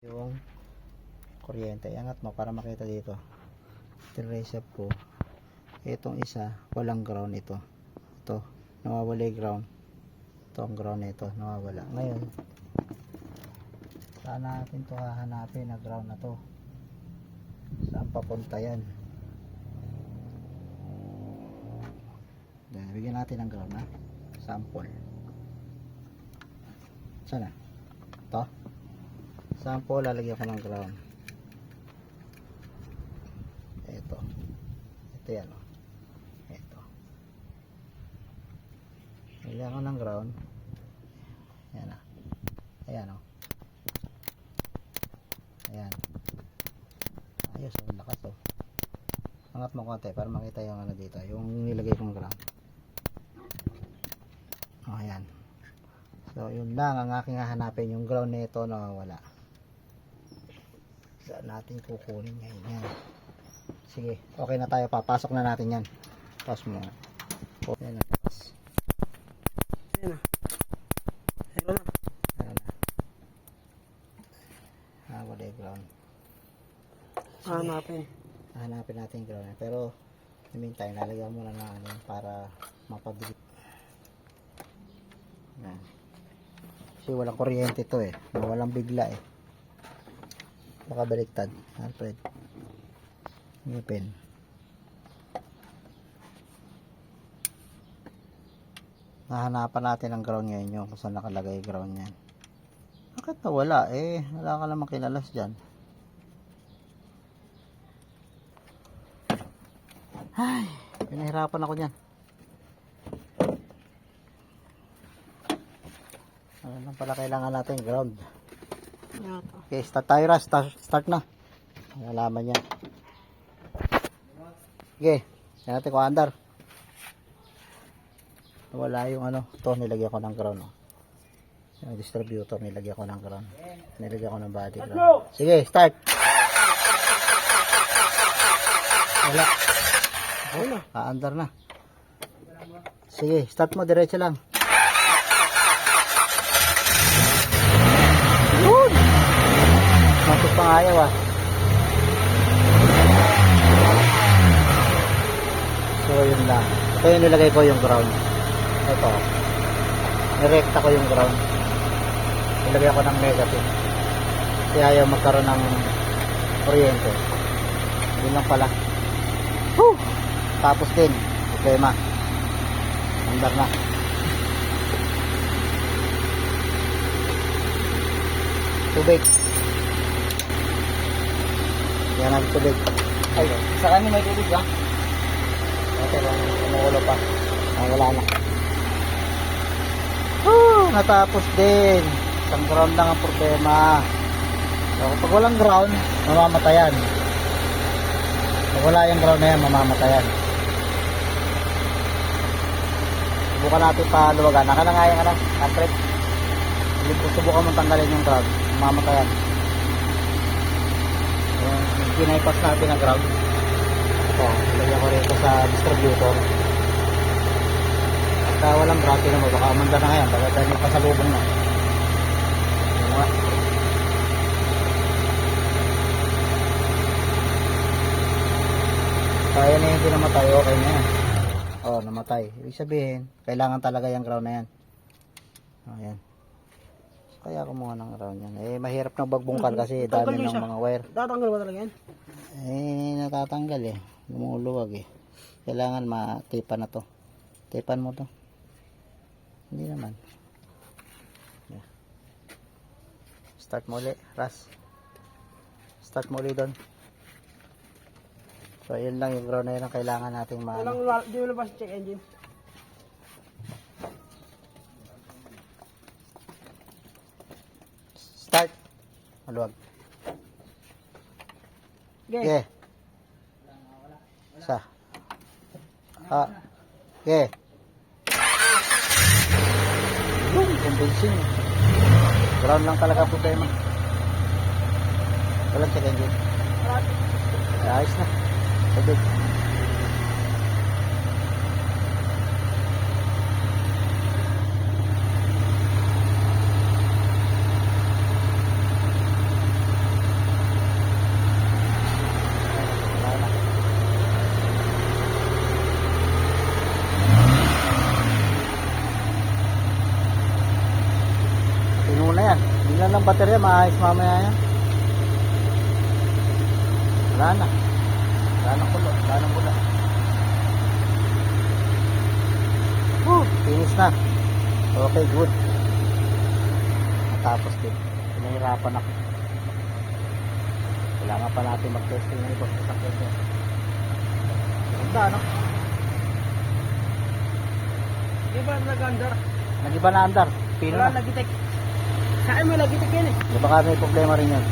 yung kuryente. Iangat mo para makita dito. Ito po. Itong isa, walang ground ito. Ito, nawawala yung ground. Ito ang ground nito, nawawala. Ngayon, saan natin ito hahanapin na ground na to? Saan papunta yan? Bigyan natin ng ground na sample. Sana? Ito? Sample, lalagyan ko ng ground. Ito yan o. Ito. Lalagyan ko ng ground. Ayan na. Ayan o. Ayan. Ayos o, lakas o. Angat mo konti para makita yung ano dito, yung nilagay kong ground. O, ayan. So yun lang ang aking hahanapin, yung ground nito nawawala. Saan natin kukunin ngayon yan? Sige, okay na tayo, papasok na natin yan. Pause mo. Yan na. Ayan na. Ayan na. Ayan na. Wala yung ground. Hanapin. Hanapin natin yung ground. Pero in the meantime, lalagyan muna na ano para mapabilis. Yan. Kasi walang kuryente to eh. Walang bigla eh. Baka baliktad. Alfred. Ngipin. Hahanapan natin ang ground ngayon yung kung saan nakalagay yung ground yan. Bakit nawala eh? Wala ka namang kinalas dyan. Ay, pinahirapan ako dyan. Ano lang pala kailangan natin ground. Okay, start tayo Ras. Start na. Nalaman niya. Okay, yan natin kung andar. Wala yung ano. Ito, nilagyan ko ng ground. Yung distributor, nilagyan ko ng ground. Nilagyan ko ng body ground. Sige, start. Wala. Wala. Andar na. Sige, start mo. Diretso lang. Yun! Masok pang ayaw ah. So yun lang. Ito yung nilagay ko yung ground. Ito. Nirekta ko yung ground. Nilagay ko ng negative. Kasi ayaw magkaroon ng kuryente. Yun lang pala. Woo! Tapos din. Problema. Andar na. Tubig. Yan ang tubig. Ay, sa kanya may tubig ba? Ito lang, umuulo pa. Wala na. Natapos din. Isang ground lang ang problema. So, pag walang ground, mamamatayan. Pag wala yung ground na yan, mamamatayan. Subukan natin pa luwagan. Nakalangaya ka na, Alfred. Subukan mong tanggalin yung ground. Mamamatayan. Yung pinaypas natin na ground. Ito, ilagyan ko rito sa distributor. At walang ground, na mo, baka umanda na ngayon. Baka tayo may pasalubong na. Diba? Kaya na hindi namatay, okay na yan. Oh, namatay. Ibig sabihin, kailangan talaga yung ground na yan. Ayan. Kaya kumuha ng ground yan. Eh, mahirap na bagbungkal kasi dami ng mga wire. Tatanggal ba talaga yan? Eh, natatanggal eh. Lumuluwag eh. Kailangan matipan na to. Tipan mo to. Hindi naman. Yeah. Start mo ulit, Ras. Start mo ulit doon. So, yun lang yung ground na yun ang kailangan nating Di mo labas check engine. Start. Maluwag. Okay. Isa. Okay. Convincing. Ground lang talaga po tayo man. Walang check engine. Ayos na. Sabit. Ano na yan? Bigyan lang baterya, maayos mamaya yan. Wala na. Wala nang kulo. Wala nang kulo. Finish na. Okay, good. Natapos din. Pinahirapan ako. Kailangan pa natin mag-testing ng ibang sasakyan niya. Ganda, no? Di ba nag-under? Nag-iba na andar. Pino Wala na. nagitik. Sa akin may nagitik yan eh. Di ba may problema rin yan?